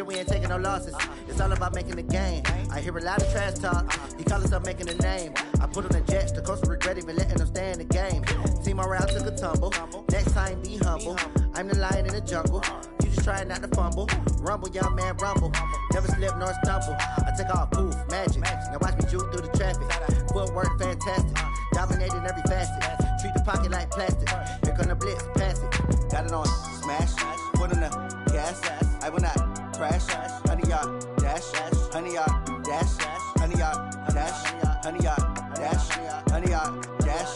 We ain't taking no losses. It's all about making the game. I hear a lot of trash talk. He call himself making a name. I put on the jets. The coach regret even letting them stay in the game. See my route took a tumble. Next time be humble. I'm the lion in the jungle. You just trying not to fumble. Rumble, young man, rumble. Never slip nor stumble. I take off poof, magic. Now watch me juke through the traffic. Footwork fantastic. Dominating every facet. Treat the pocket like plastic. Here come the blitz, pass it. Got it on smash. Put in the gas. I will not crash, honey yard dash, honey yard dash, honey yard dash, honey yard dash, honey yard dash.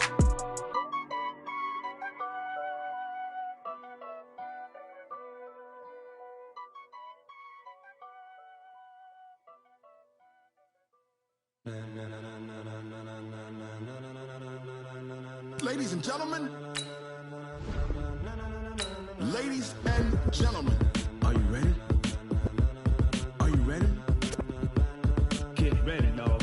Ladies and gentlemen, ladies and gentlemen, are you ready? Are you ready? Get ready, dog.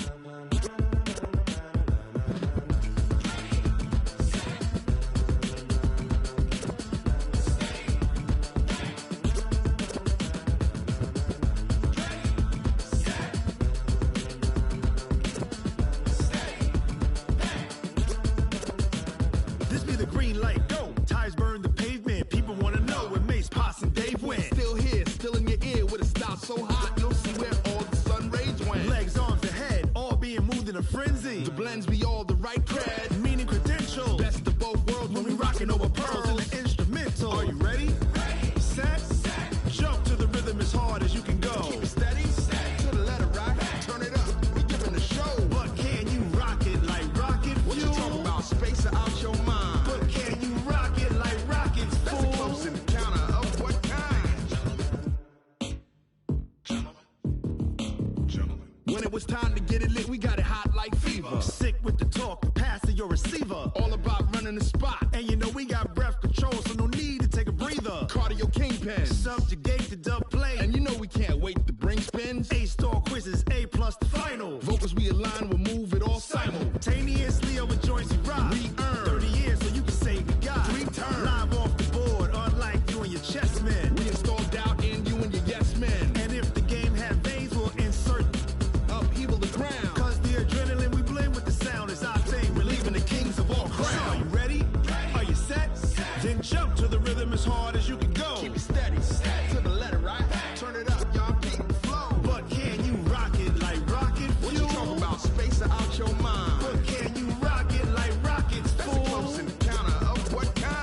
This be the green light, go. Tires burn the pavement. People want to know where Mace, Potts, and Dave went. Still here, still in your ear with a style so hot, you'll see where all the sun rays went. Legs, arms, and head, all being moved in a frenzy. The blends be all the right cred, Meaning credentials. best of both worlds when we rockin' over pearls. in the instrumental. Are you ready? Set. Jump to the rhythm as hard as you can go. Keep it steady, to the letter right, turn it up, we giving the show. But can you rock it like rocket fuel? What you talking about, space or out your mind? But can you rock it like rockets, That's fool? a close encounter of what kind? Gentlemen. When it was time to get it lit, we got it hot like fever. Sick with the talk, pass to your receiver. All about running the spot. And you know we got breath control, so no need to take a breather. Cardio kingpin. Subjugate the dub play. And you know we can't wait to bring spins. A-star quizzes, A+ the final. Vocals we align, we'll move it all Simultaneously over joints we rock. We earn 30 years so you can say goodbye. 3 turns. Live off the board, unlike you and your chess men. We install doubt in you and your yes men. And if the game had veins, we'll insert. Upheaval the ground. Cause the adrenaline we blend with the sound is our thing. Relieving the kings of all So crowns. are Are you ready? Are you set? Then jump to the rhythm as hard as you can go. Keep it steady, to the letter right. Turn it up, y'all keep the flow. But can you rock it like rocket What you fuel? talking about, space or out your mind? But can you rock it like rockets, That's a fool? close encounter of what kind?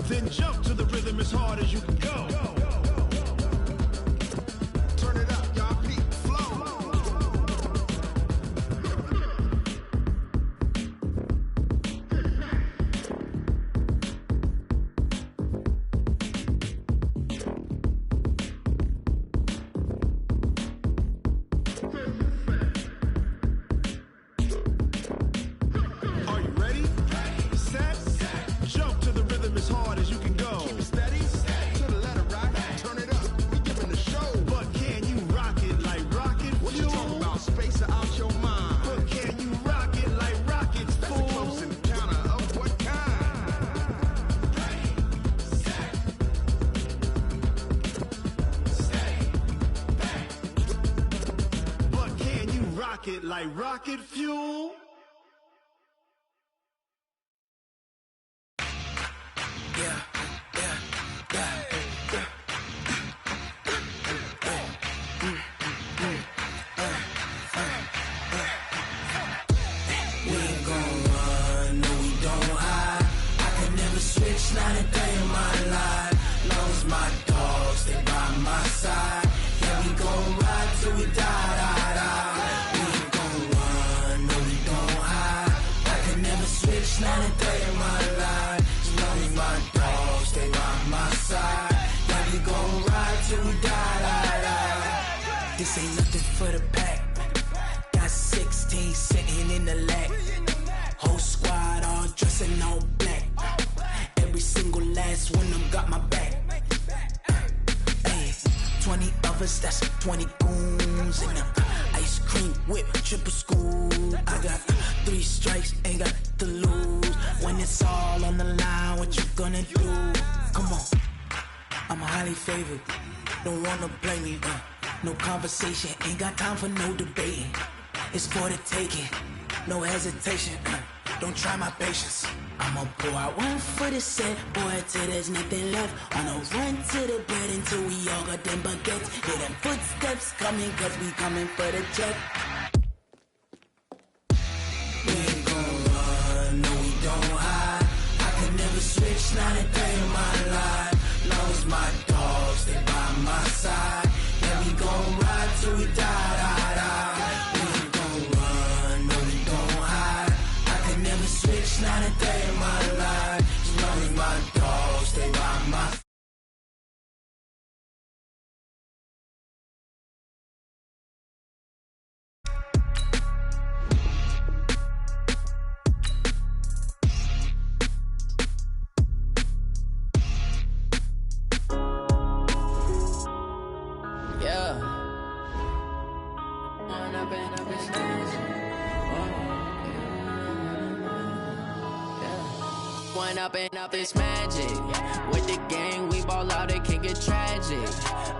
Then jump to the rhythm as hard as you can go. Turn it up, y'all keep the flow. Are you ready? Set. Jump to the rhythm as hard as you can go. Keep it steady, to the letter right. Turn it up, we giving the show. But can you rock it like rocket What you fuel? talking about, space or out your mind? But can you rock it like rockets, That's a fool? close encounter of what kind? But can you rock it like rocket fuel? We ain't gon' run, no we don't hide. I can never switch, not a day in my life. Long as my dogs stay by my side. Yeah, we gon' ride till we die, die, die. We ain't gon' run, no got to lose. When it's all on the line, what you gonna do? Come on, I'm highly favored. Don't wanna blame me, no conversation, ain't got time for no debating. It's for the taking, no hesitation, don't try my patience. I'ma pour out one for the set, boy, till there's nothing left. On a run to the bread until we all got them baguettes. Hear them footsteps coming, cause we coming for the check. We ain't gon' run, no we don't hide. I could never switch, not a day in my life. Long as my dogs, they by my side. Yeah, we gon' ride till we die, die, die. We ain't gon' run, no we don't hide. I could never switch, not a day in my life. As long as my dogs, they by my side. Up this magic. With the gang, we ball out, it can get tragic.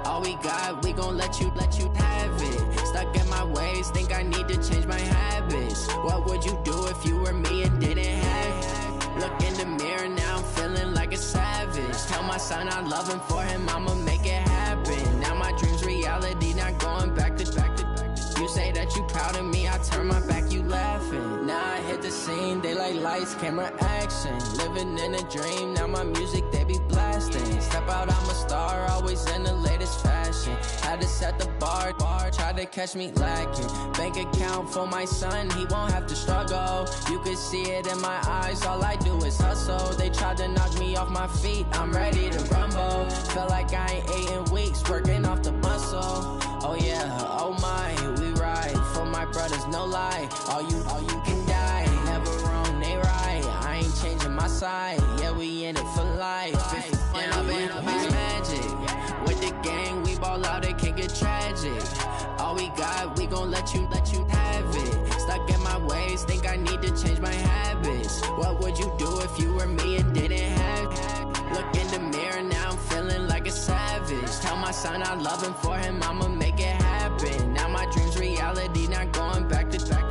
All we got, we gon' let you have it. Stuck in my ways, think I need to change my habits. What would you do if you were me and didn't have it? Look in the mirror, now I'm feeling like a savage. Tell my son I love him, for him I'ma make it happen. Now my dream's reality, not going back to back. You say that you proud of me, I turn my back, you laughing. Now I hit the scene, they like lights, camera, action. Living in a dream, now my music, they be blasting. Step out, I'm a star, always in the latest fashion. Had to set the bar, try to catch me lacking. Bank account for my son, he won't have to struggle. You could see it in my eyes, all I do is hustle. They tried to knock me off my feet, I'm ready to rumble. Felt like I ain't ate in weeks, working off the muscle. Oh yeah, oh my, we ride for my brothers, no lie. All you can die, never wrong, they right. I ain't changing my side, yeah, we in it for life. When up in it's magic. With the gang, we ball out, it can get tragic. All we got, we gon' let you have it. Stuck in my ways, think I need to change my habits. What would you do if you were me and didn't have it? Look in the mirror, now I'm feeling like a savage. Tell my son I love him, for him I'ma make it happen. Now my dream's reality, not going back to back.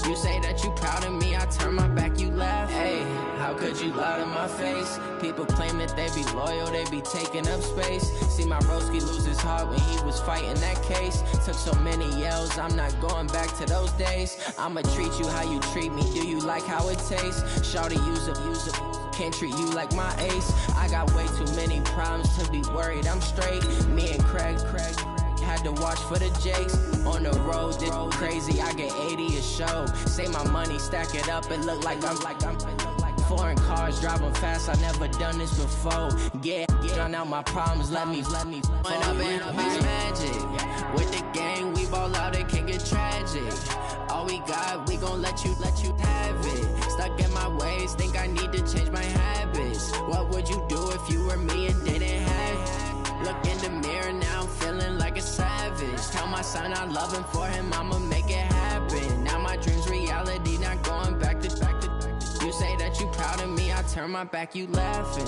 You say that you proud of me, I turn my back, you laugh. Hey, how could you lie to my face? People claim that they be loyal, they be taking up space. See my broski lose his heart when he was fighting that case. Took so many yells, I'm not going back to those days. I'ma treat you how you treat me, do you like how it tastes? Shawty, use up, can't treat you like my ace. I got way too many problems to be worried, I'm straight. Me and Craig had to watch for the Jakes. On the road, this crazy, I get 80 a show. Say my money, stack it up, it look like I'm foreign cars, driving fast, I never done this before. Yeah, drown out my problems, let me When up in it's magic. With the gang, we ball out, it can get tragic. All we got, we gon' let you have it. Stuck in my ways, think I need to change my habits. What would you do if you were me and didn't have it? Look in the mirror, now I'm feeling like a savage. Tell my son I love him, for him I'ma make it happen. Now my dream's reality, not going back to back. You say that you proud of me, I turn my back, you laughing.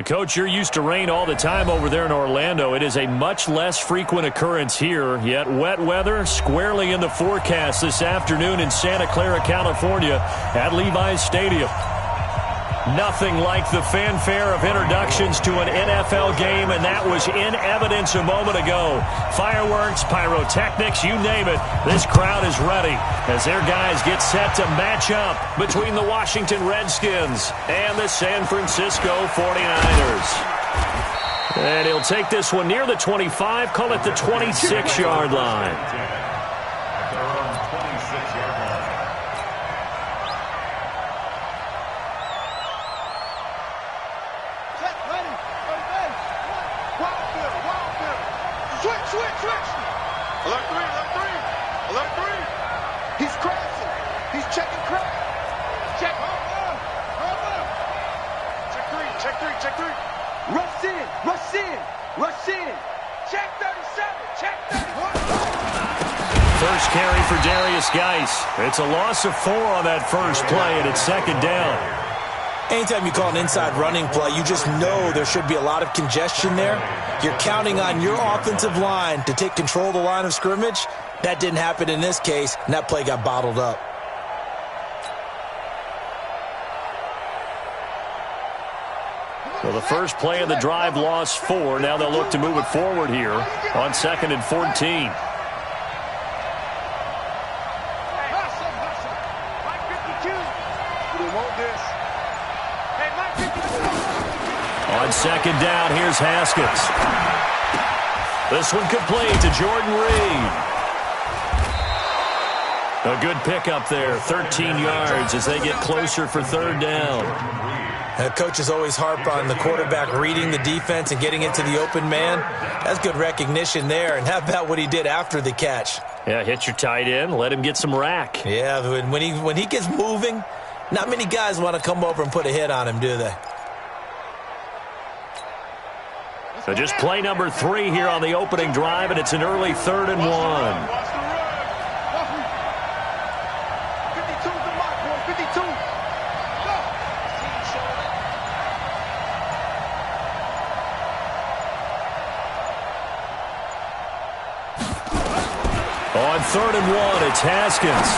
Coach, you're used to rain all the time over there in Orlando. It is a much less frequent occurrence here, yet wet weather squarely in the forecast this afternoon in Santa Clara, California at Levi's Stadium. Nothing like the fanfare of introductions to an NFL game, and that was in evidence a moment ago. Fireworks, pyrotechnics, you name it. This crowd is ready as their guys get set to match up between the Washington Redskins and the San Francisco 49ers. And he'll take this one near the 25, call it the 26-yard line. Rush in. Check 36. First carry for Darius Geis. It's a loss of 4 on that first play, and it's second down. Anytime you call an inside running play, you just know there should be a lot of congestion there. You're counting on your offensive line to take control of the line of scrimmage. That didn't happen in this case, and that play got bottled up. Well, the first play of the drive lost 4. Now they'll look to move it forward here on 2nd and 14. On second down, here's Haskins. This one complete to Jordan Reed. A good pickup there, 13 yards as they get closer for third down. Coaches always harp on the quarterback reading the defense and getting into the open man. That's good recognition there. And how about what he did after the catch? Yeah, hit your tight end, let him get some rack. Yeah, when he gets moving, not many guys want to come over and put a hit on him, do they? So just play number 3 here on the opening drive, and it's an early 3rd and 1. On 3rd and 1, it's Haskins.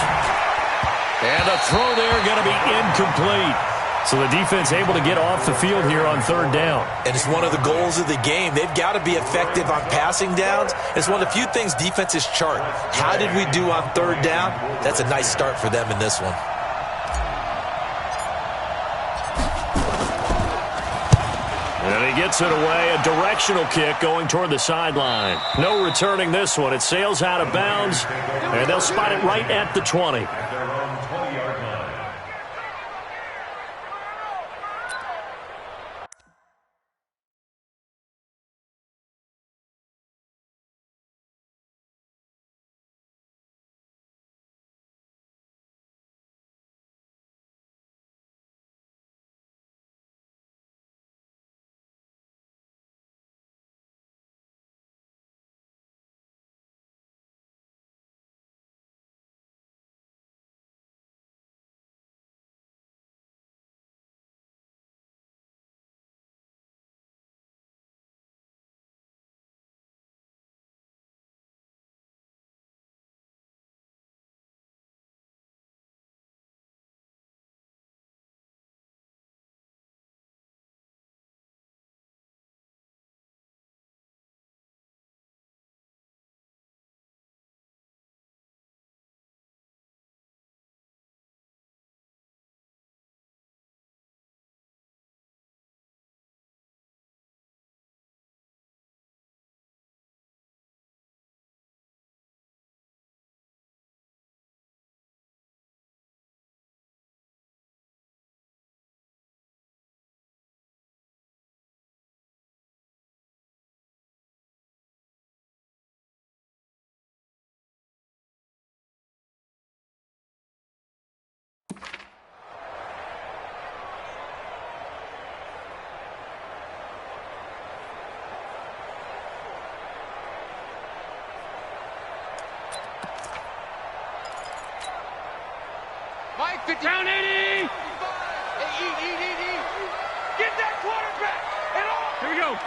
And a throw there going to be incomplete. So the defense able to get off the field here on 3rd down. And it's one of the goals of the game. They've got to be effective on passing downs. It's one of the few things defenses chart. How did we do on 3rd down? That's a nice start for them in this one. And he gets it away, a directional kick going toward the sideline. No returning this one. It sails out of bounds, and they'll spot it right at the 20. Down 80! Get that quarterback! And off! Here we go!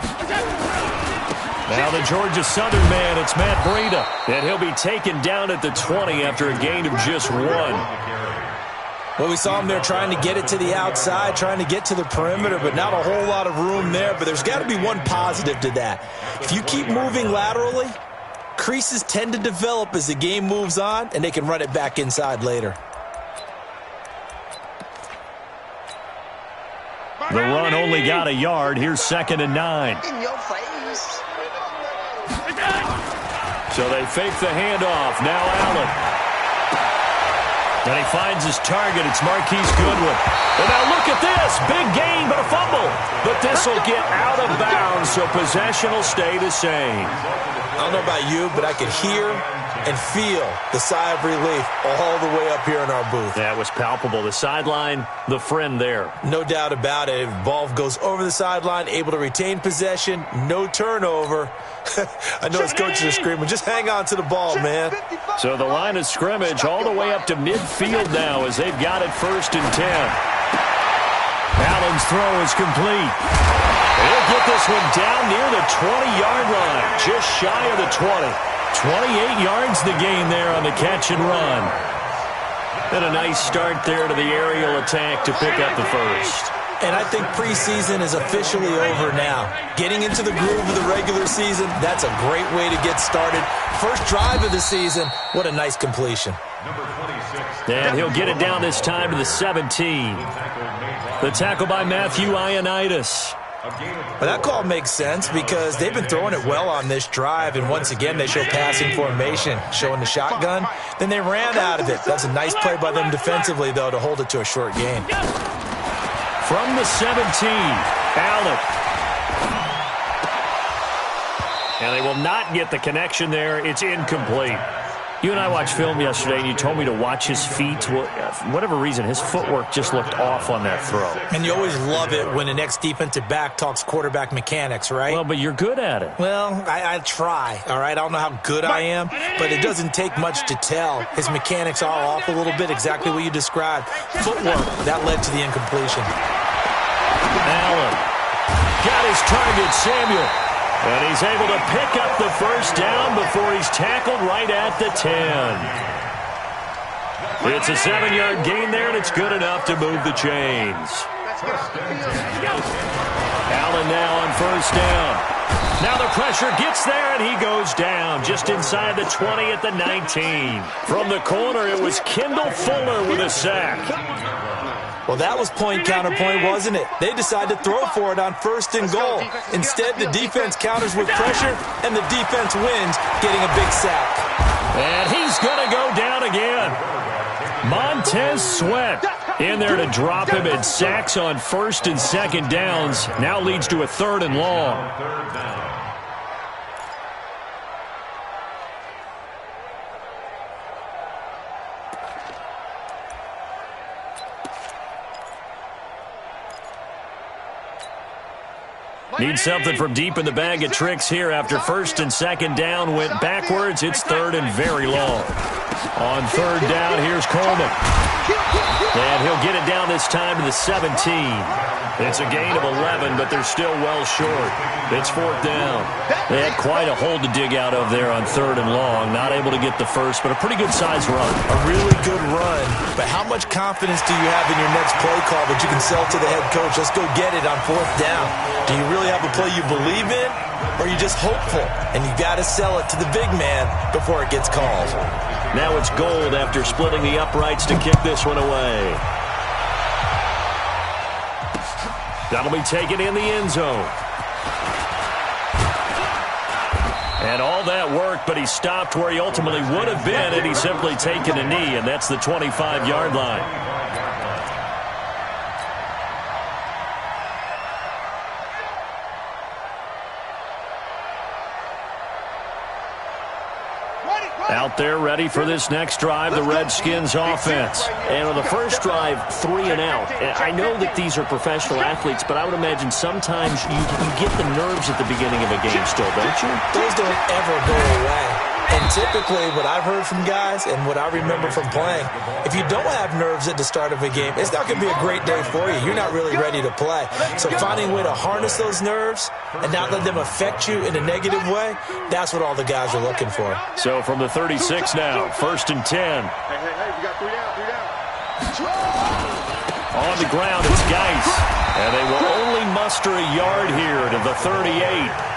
Now the Georgia Southern man, it's Matt Breida. And he'll be taken down at the 20 after a gain of just 1. Well, we saw him there trying to get it to the outside, trying to get to the perimeter, but not a whole lot of room there. But there's got to be one positive to that. If you keep moving laterally, creases tend to develop as the game moves on, and they can run it back inside later. The run only got a yard. Here's 2nd and 9. In your face. So they fake the handoff. Now Allen. And he finds his target. It's Marquise Goodwin. And now look at this. Big gain, but a fumble. But this will get out of bounds, so possession will stay the same. I don't know about you, but I could hear and feel the sigh of relief all the way up here in our booth. That was palpable. The sideline, the friend there. No doubt about it. Ball goes over the sideline, able to retain possession, no turnover. I know his coaches are screaming, just hang on to the ball, man. So the line of scrimmage all the way up to midfield now as they've got it 1st and 10. Allen's throw is complete. He'll get this one down near the 20-yard line, just shy of the 20. 28 yards the gain there on the catch and run. And a nice start there to the aerial attack to pick up the first. And I think preseason is officially over now. Getting into the groove of the regular season, that's a great way to get started. First drive of the season, what a nice completion. And he'll get it down this time to the 17. The tackle by Matthew Ioannidis. Well, that call makes sense because they've been throwing it well on this drive, and once again they show passing formation, showing the shotgun. Then they ran out of it. That's a nice play by them defensively, though, to hold it to a short gain. From the 17, Allen. And they will not get the connection there. It's incomplete. You and I watched film yesterday, and you told me to watch his feet. Well, for whatever reason, his footwork just looked off on that throw. And you always love it when the next defensive back talks quarterback mechanics, right? Well, but you're good at it. Well, I try, all right? I don't know how good I am, but it doesn't take much to tell. His mechanics are off a little bit, exactly what you described. Footwork, that led to the incompletion. Allen got his target, Samuel. And he's able to pick up the first down before he's tackled right at the 10. It's a 7-yard gain there, and it's good enough to move the chains. Allen now on first down. Now the pressure gets there, and he goes down just inside the 20 at the 19. From the corner, it was Kendall Fuller with a sack. Well, that was point counterpoint, wasn't it? They decided to throw for it on 1st and goal. Instead, the defense counters with pressure, and the defense wins, getting a big sack. And he's going to go down again. Montez Sweat in there to drop him, and sacks on 1st and 2nd downs. Now leads to a 3rd and long. Need something from deep in the bag of tricks here after 1st and 2nd down went backwards. It's 3rd and very long. On 3rd down, here's Coleman. And he'll get it down this time to the 17. It's a gain of 11, but they're still well short. It's 4th down. They had quite a hole to dig out of there on 3rd and long. Not able to get the first, but a pretty good-sized run. A really good run. But how much confidence do you have in your next play call that you can sell to the head coach? Let's go get it on 4th down. Do you really have a play you believe in, or are you just hopeful? And you got to sell it to the big man before it gets called. Now it's Gold after splitting the uprights to kick this one away. That'll be taken in the end zone. And all that worked, but he stopped where he ultimately would have been had he simply taken a knee, and that's the 25-yard line. Out there ready for this next drive, the Redskins offense. And on the first drive, 3 and out. And I know that these are professional athletes, but I would imagine sometimes you get the nerves at the beginning of a game still, don't you? Those don't ever go away. And typically what I've heard from guys and what I remember from playing, if you don't have nerves at the start of a game, it's not going to be a great day for you. You're not really ready to play. So finding a way to harness those nerves and not let them affect you in a negative way, that's what all the guys are looking for. So from the 36 now, 1st and 10. Hey, you got 3 down. On the ground, it's Geis. And they will only muster a yard here to the 38.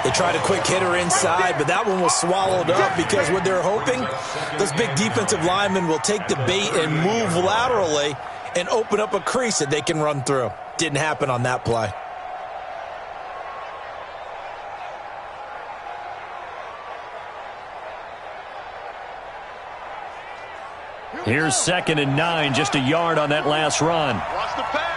They tried a quick hitter inside, but that one was swallowed up because what they're hoping, those big defensive linemen will take the bait and move laterally and open up a crease that they can run through. Didn't happen on that play. Here's 2nd and 9, just a yard on that last run. Watch the pass.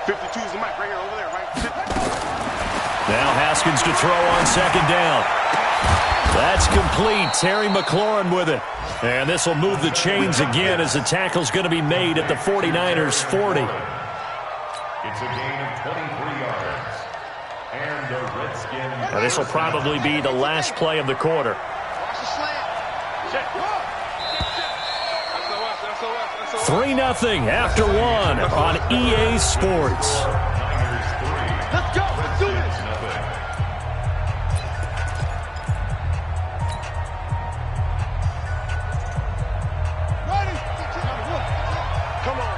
52 is the mic right here, over there, right? 50. Now Haskins to throw on second down. That's complete. Terry McLaurin with it. And this will move the chains again as the tackle's going to be made at the 49ers 40. It's a gain of 23 yards. And the Redskins. Now this will probably be the last play of the quarter. 3-0 after one on EA Sports. Let's go. Let's do this. Ready. Come on.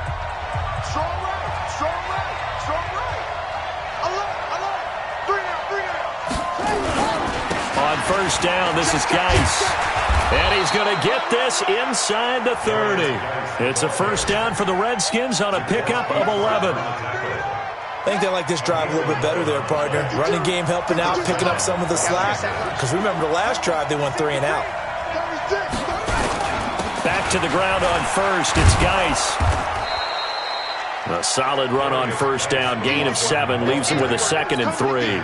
Strong right. Strong right. Strong right. Alert. 3 now. On first down, this is Geis. And he's going to get this inside the 30. It's a first down for the Redskins on a pickup of 11. I think they like this drive a little bit better there, partner. Running game helping out, picking up some of the slack. Because remember the last drive, they went 3 and out. Back to the ground on first. It's Geis. A solid run on first down. Gain of 7 leaves him with a 2nd and 3.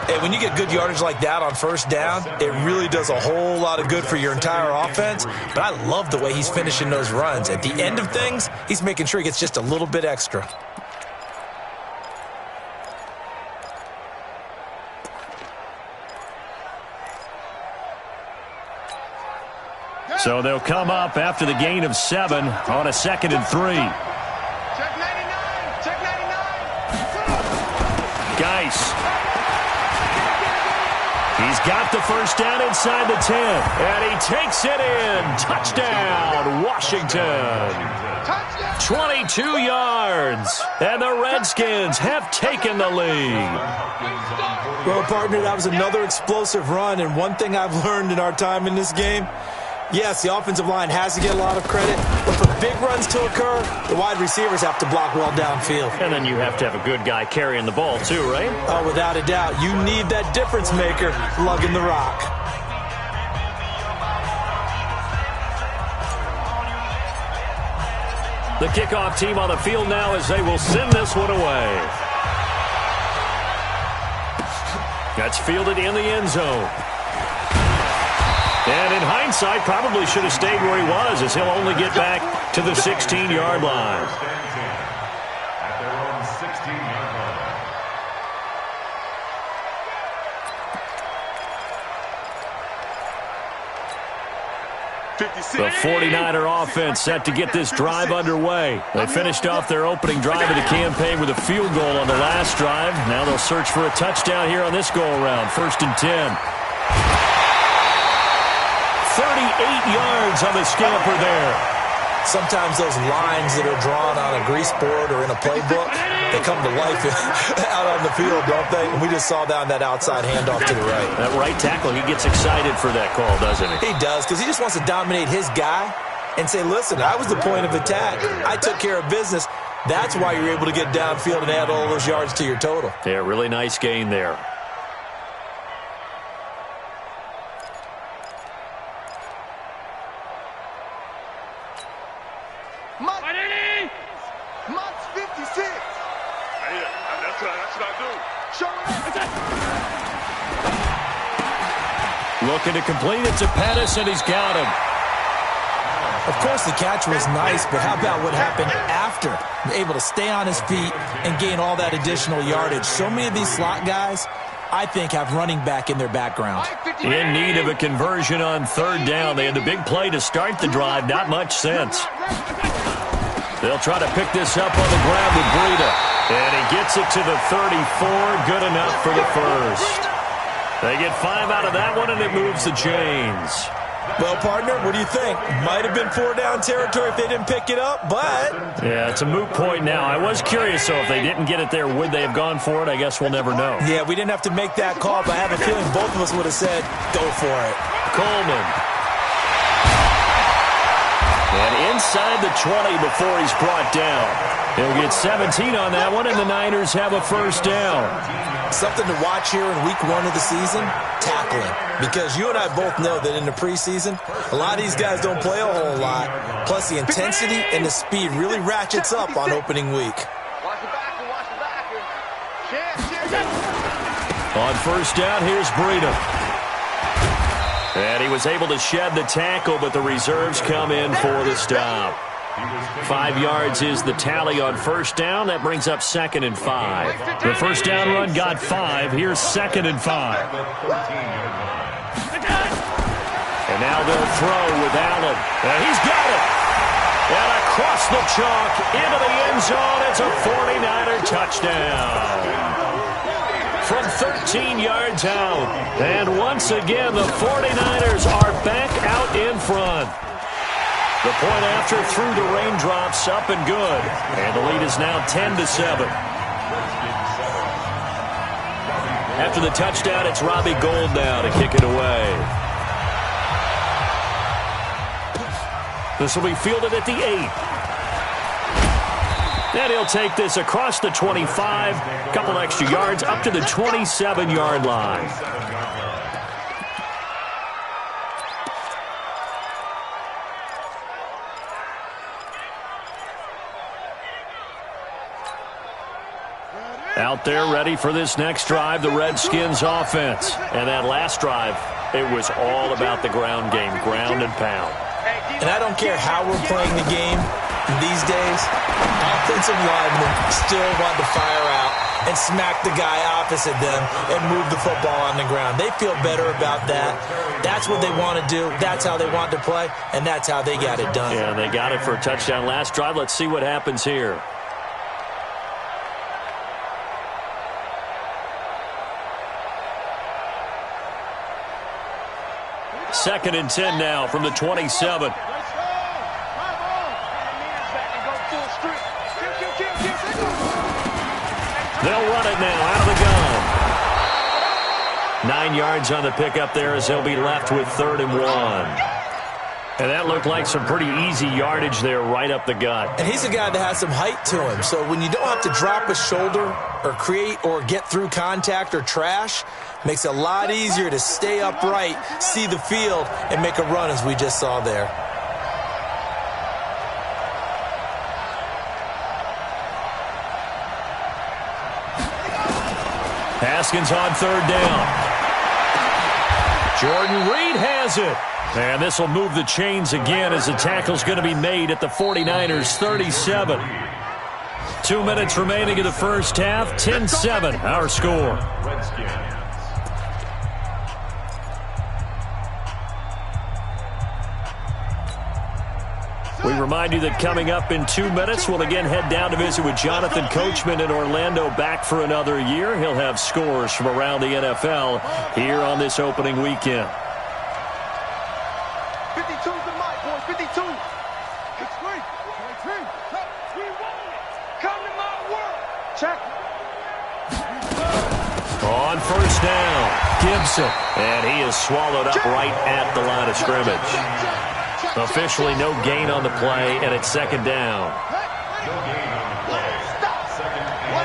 Hey, when you get good yardage like that on first down, it really does a whole lot of good for your entire offense. But I love the way he's finishing those runs. At the end of things, he's making sure he gets just a little bit extra. So they'll come up after the gain of 7 on a 2nd and 3. Check 99. Check 99. Geis. He's got the first down inside the 10. And he takes it in. Touchdown, Washington. 22 yards. And the Redskins have taken the lead. Well, partner, that was another explosive run. And one thing I've learned in our time in this game, yes, the offensive line has to get a lot of credit, but for big runs to occur, the wide receivers have to block well downfield. And then you have to have a good guy carrying the ball too, right? Oh, without a doubt. You need that difference maker lugging the rock. The kickoff team on the field now as they will send this one away. That's fielded in the end zone. And in hindsight, probably should have stayed where he was, as he'll only get back to the 16-yard line. At their own 16-yard line. The 49er offense set to get this drive underway. They finished off their opening drive of the campaign with a field goal on the last drive. Now they'll search for a touchdown here on this go-around. 1st and 10. 38 yards on the scamper there. Sometimes those lines that are drawn on a grease board or in a playbook, they come to life out on the field, don't they? And we just saw down that outside handoff to the right. That right tackle, he gets excited for that call, doesn't he? He does, because he just wants to dominate his guy and say, listen, I was the point of attack. I took care of business. That's why you're able to get downfield and add all those yards to your total. Yeah, really nice gain there. Mott's 56. That's what I do. Show it. Looking to complete it to Pettis, and he's got him. Of course, the catch was nice, but how about what happened after? Able to stay on his feet and gain all that additional yardage. So many of these slot guys, I think, have running back in their background. In need of a conversion on 3rd down. They had the big play to start the drive. Not much sense. They'll try to pick this up on the ground with Breida. And he gets it to the 34. Good enough for the first. They get 5 out of that one, and it moves the chains. Well, partner, what do you think? Might have been 4-down territory if they didn't pick it up, but... Yeah, it's a moot point now. I was curious, though, if they didn't get it there, would they have gone for it? I guess we'll never know. Yeah, we didn't have to make that call, but I have a feeling both of us would have said, go for it. Coleman. And inside the 20 before he's brought down. He'll get 17 on that one, and the Niners have a first down. Something to watch here in week 1 of the season, tackling. Because you and I both know that in the preseason, a lot of these guys don't play a whole lot. Plus, the intensity and the speed really ratchets up on opening week. Watch the back, watch On first down, here's Breida. And he was able to shed the tackle, but the reserves come in for the stop. 5 yards is the tally on first down. That brings up 2nd and 5. The first down run got 5. Here's 2nd and 5. And now they'll throw with Allen. And he's got it. And across the chalk into the end zone. It's a 49er touchdown. From 13 yards out. And once again, the 49ers are back out in front. The point after through the raindrops, up and good. And the lead is now 10-7. After the touchdown, it's Robbie Gould now to kick it away. This will be fielded at the 8. And he'll take this across the 25, couple extra yards, up to the 27-yard line. Out there ready for this next drive, the Redskins offense. And that last drive, it was all about the ground game, ground and pound. And I don't care how we're playing the game these days, offensive linemen still want to fire out and smack the guy opposite them and move the football on the ground. They feel better about that. That's what they want to do. That's how they want to play, and that's how they got it done. Yeah, they got it for a touchdown last drive. Let's see what happens here. Second and 10 now from the 27. They'll run it now out of the gun. 9 yards on the pickup there as they'll be left with 3rd and 1. And that looked like some pretty easy yardage there right up the gut. And he's a guy that has some height to him. So when you don't have to drop a shoulder or create or get through contact or trash, makes it a lot easier to stay upright, see the field, and make a run as we just saw there. Haskins on 3rd down. Jordan Reed has it. And this will move the chains again as the tackle's going to be made at the 49ers 37. 2 minutes remaining in the first half. 10-7, our score. We remind you that coming up in 2 minutes, we'll again head down to visit with Jonathan Coachman in Orlando, back for another year. He'll have scores from around the NFL here on this opening weekend. 52's the mic, boys. 52. It's free. We want it. Come to my world. Check. On first down, Gibson. And he is swallowed up right at the line of scrimmage. Officially no gain on the play, and it's 2nd down. No gain on the play. Second and 10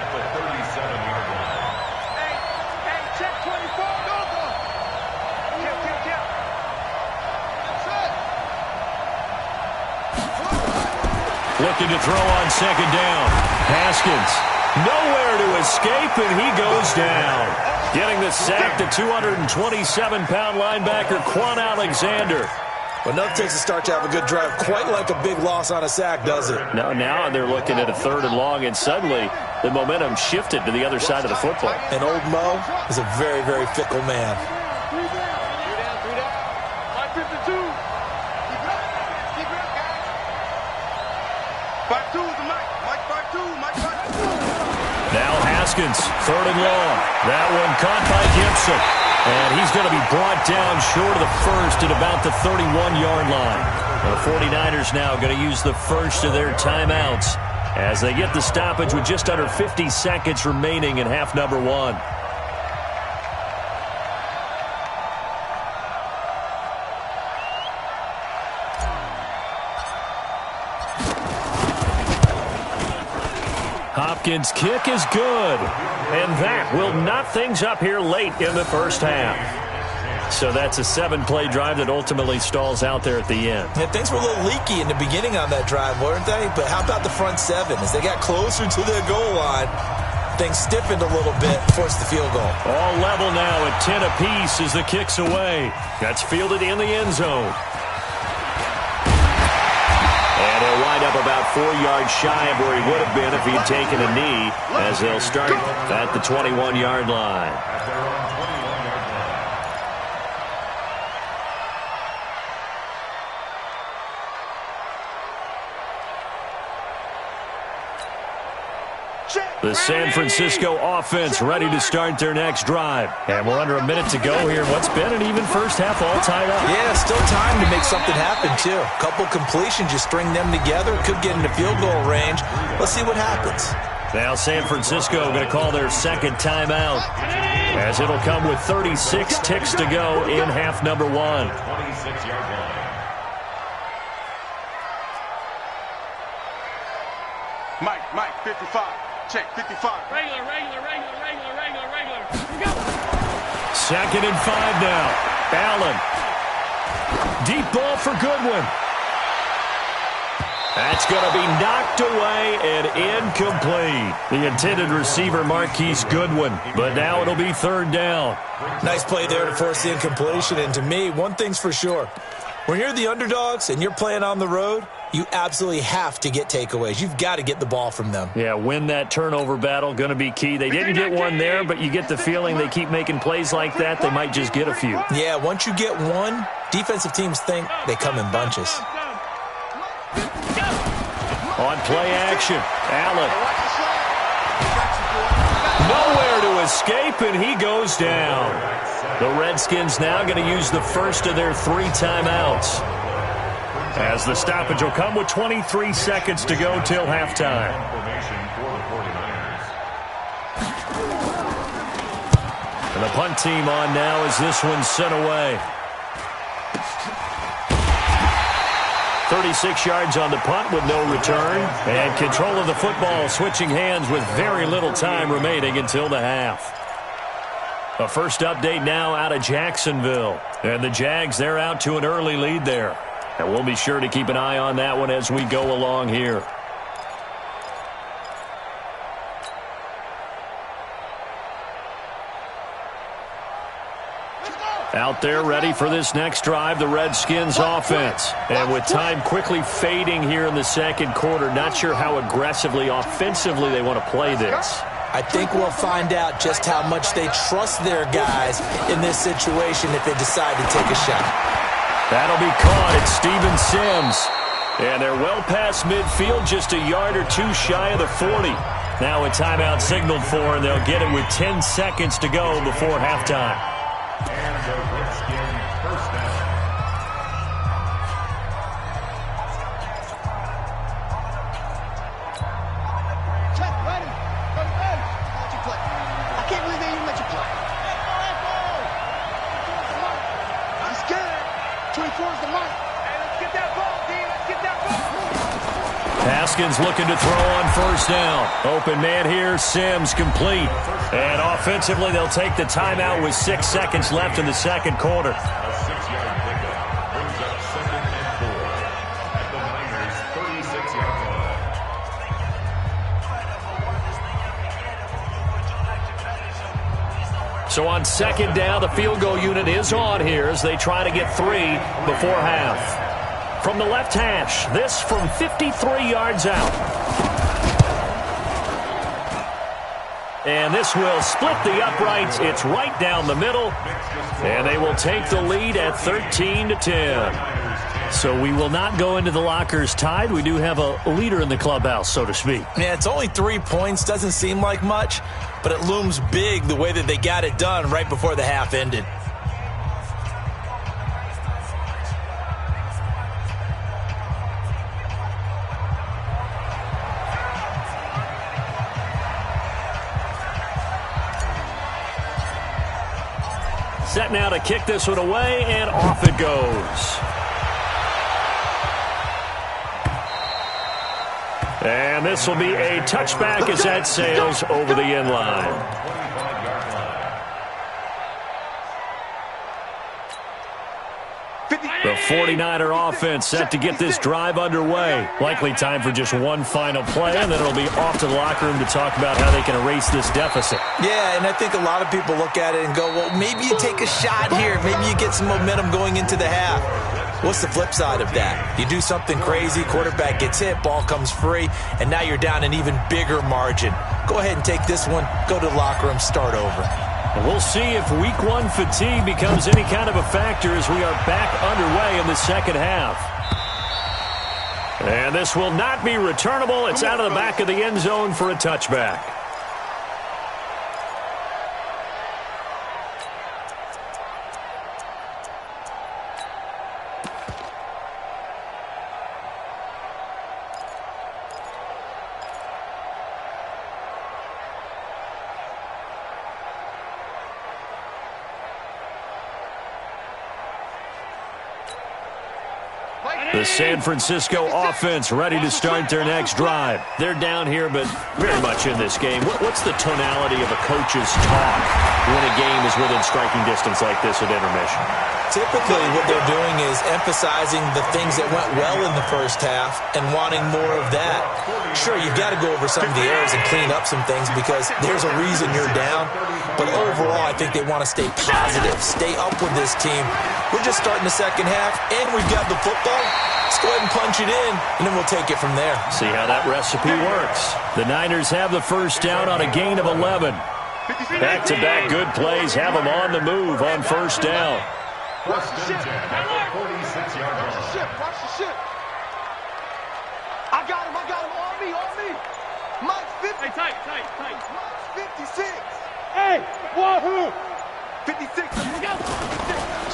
at the 37-yard line. Hey, check 24. Go. Kill. Looking to throw on 2nd down. Haskins, nowhere to escape, and he goes down. Getting the sack, the 227-pound linebacker, Quan Alexander. Well, enough takes to start to have a good drive. Quite like a big loss on a sack, does it? No, now they're looking at a 3rd and long, and suddenly the momentum shifted to the other side of the football. And old Mo is a very, very fickle man. 3 down. 52. 52 is the mic. Mike 52. Now Haskins, 3rd and long. That one caught by Gibson. And he's going to be brought down short of the first at about the 31-yard line. The 49ers now going to use the first of their timeouts as they get the stoppage with just under 50 seconds remaining in half number 1. Hopkins' kick is good. And that will knot things up here late in the first half. So that's a 7-play drive that ultimately stalls out there at the end. Yeah, things were a little leaky in the beginning on that drive, weren't they? But how about the front 7? As they got closer to the goal line, things stiffened a little bit, forced the field goal. All level now at 10 apiece as the kick's away. That's fielded in the end zone. And he'll wind up about 4 yards shy of where he would have been if he'd taken a knee, as they'll start at the 21-yard line. The San Francisco offense ready to start their next drive. And we're under a minute to go here. What's been an even first half, all tied up. Yeah, still time to make something happen, too. A couple completions, you string them together, could get into field goal range. Let's see what happens. Now San Francisco going to call their second timeout, as it'll come with 36 ticks to go in half number 1. 26-yard line. Mike, 55. Check, 55. Regular. Here we go. 2nd and 5 now. Allen. Deep ball for Goodwin. That's going to be knocked away and incomplete. The intended receiver, Marquise Goodwin. But now it'll be 3rd down. Nice play there to force the incompletion. And to me, one thing's for sure. When you're the underdogs and you're playing on the road, you absolutely have to get takeaways. You've got to get the ball from them. Yeah, win that turnover battle, going to be key. They didn't get one there, but you get the feeling they keep making plays like that, they might just get a few. Yeah, once you get one, defensive teams think they come in bunches. On play action, Allen. Nowhere to escape, and he goes down. The Redskins now going to use the first of their 3 timeouts, as the stoppage will come with 23 seconds to go till halftime. And the punt team on now as this one's sent away. 36 yards on the punt with no return. And control of the football switching hands with very little time remaining until the half. A first update now out of Jacksonville. And the Jags, they're out to an early lead there. And we'll be sure to keep an eye on that one as we go along here. Out there ready for this next drive, the Redskins offense. And with time quickly fading here in the second quarter, not sure how aggressively, offensively they want to play this. I think we'll find out just how much they trust their guys in this situation if they decide to take a shot. That'll be caught. It's Steven Sims. And they're well past midfield, just a yard or 2 shy of the 40. Now a timeout signaled for, and they'll get it with 10 seconds to go before halftime. And the Redskins first down. Check, ready. Let you play. I can't believe they even let you play. I'm scared. 24 is the mark. Hey, let's get that ball, D. Let's get that ball. Haskins looking to throw on first down. Open man here, Sims complete. And offensively, they'll take the timeout with 6 seconds left in the second quarter. A 6-yard pickup brings up 2nd and 4 at the Niners' 36-yard line. So on second down, the field goal unit is on here as they try to get 3 before half. From the left hash, this from 53 yards out. And this will split the uprights. It's right down the middle. And they will take the lead at 13-10. So we will not go into the lockers tied. We do have a leader in the clubhouse, so to speak. Yeah, it's only 3 points. Doesn't seem like much, but it looms big the way that they got it done right before the half ended. Set now to kick this one away, and off it goes. And this will be a touchback as that sails over the end line. The 49er offense set to get this drive underway. Likely time for just one final play, and then it'll be off to the locker room to talk about how they can erase this deficit. Yeah, and I think a lot of people look at it and go, well, maybe you take a shot here. Maybe you get some momentum going into the half. What's the flip side of that? You do something crazy, quarterback gets hit, ball comes free, and now you're down an even bigger margin. Go ahead and take this one, go to the locker room, start over. We'll see if week one fatigue becomes any kind of a factor as we are back underway in the second half. And this will not be returnable. It's out of the back of the end zone for a touchback. The San Francisco offense ready to start their next drive. They're down here, but very much in this game. What's the tonality of a coach's talk when a game is within striking distance like this at intermission? Typically, what they're doing is emphasizing the things that went well in the first half and wanting more of that. Sure, you've got to go over some of the errors and clean up some things because there's a reason you're down. But overall, I think they want to stay positive, stay up with this team. We're just starting the second half, and we've got the football. Let's go ahead and punch it in, and then we'll take it from there. See how that recipe works. The Niners have the first down on a gain of 11. Back-to-back good plays have them on the move on first down. Watch the ship. Watch the ship. Watch the ship. I got him. On me. Mike's 50. Hey, tight. Mike's 56. Hey, wahoo. 56.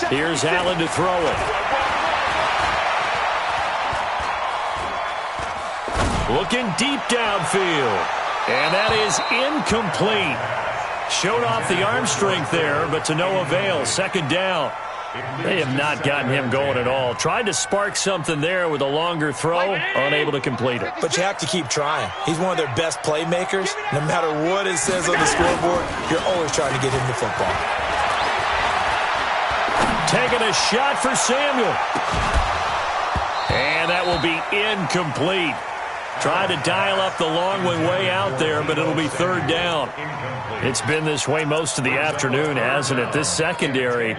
Here's Allen to throw it. Looking deep downfield. And that is incomplete. Showed off the arm strength there, but to no avail. Second down. They have not gotten him going at all. Tried to spark something there with a longer throw, unable to complete it. But you have to keep trying. He's one of their best playmakers. No matter what it says on the scoreboard, you're always trying to get him the football. Taking a shot for Samuel. And that will be incomplete. Tried to dial up the long way out there, but it'll be third down. It's been this way most of the afternoon, hasn't it? This secondary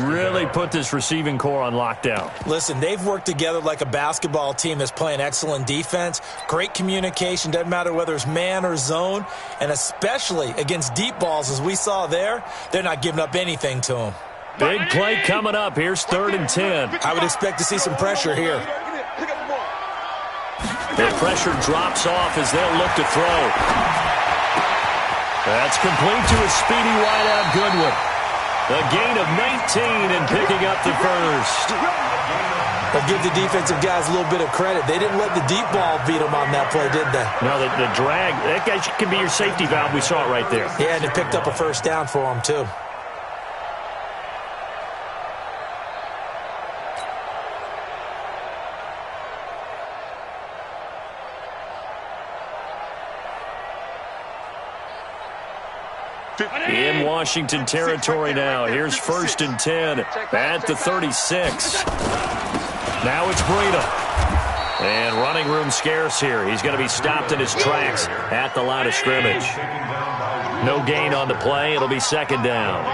really put this receiving core on lockdown. Listen, they've worked together like a basketball team that's playing excellent defense. Great communication, doesn't matter whether it's man or zone. And especially against deep balls, as we saw there, they're not giving up anything to them. Big play coming up. Here's 3rd and 10. I would expect to see some pressure here. The pressure drops off as they'll look to throw. That's complete to a speedy wideout Goodwin. A gain of 19 and picking up the first. I'll give the defensive guys a little bit of credit. They didn't let the deep ball beat them on that play, did they? No, the drag, that guy can be your safety valve. We saw it right there. Yeah, and it picked up a first down for them, too. In Washington territory now. Here's 1st and 10 at the 36. Now it's Breida. And running room scarce here. He's going to be stopped in his tracks at the line of scrimmage. No gain on the play. It'll be second down.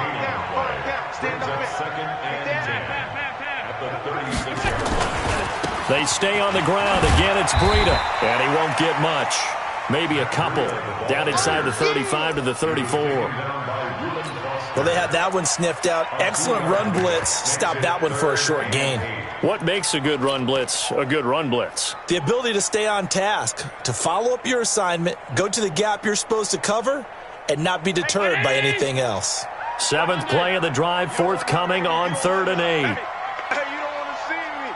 They stay on the ground. Again, it's Breida. And he won't get much. Maybe a couple. Down inside the 35 to the 34. Well, they had that one sniffed out. Excellent run blitz. Stopped that one for a short gain. What makes a good run blitz a good run blitz? The ability to stay on task, to follow up your assignment, go to the gap you're supposed to cover, and not be deterred by anything else. 7th play of the drive, forthcoming on 3rd and 8. Hey, you don't want to see me.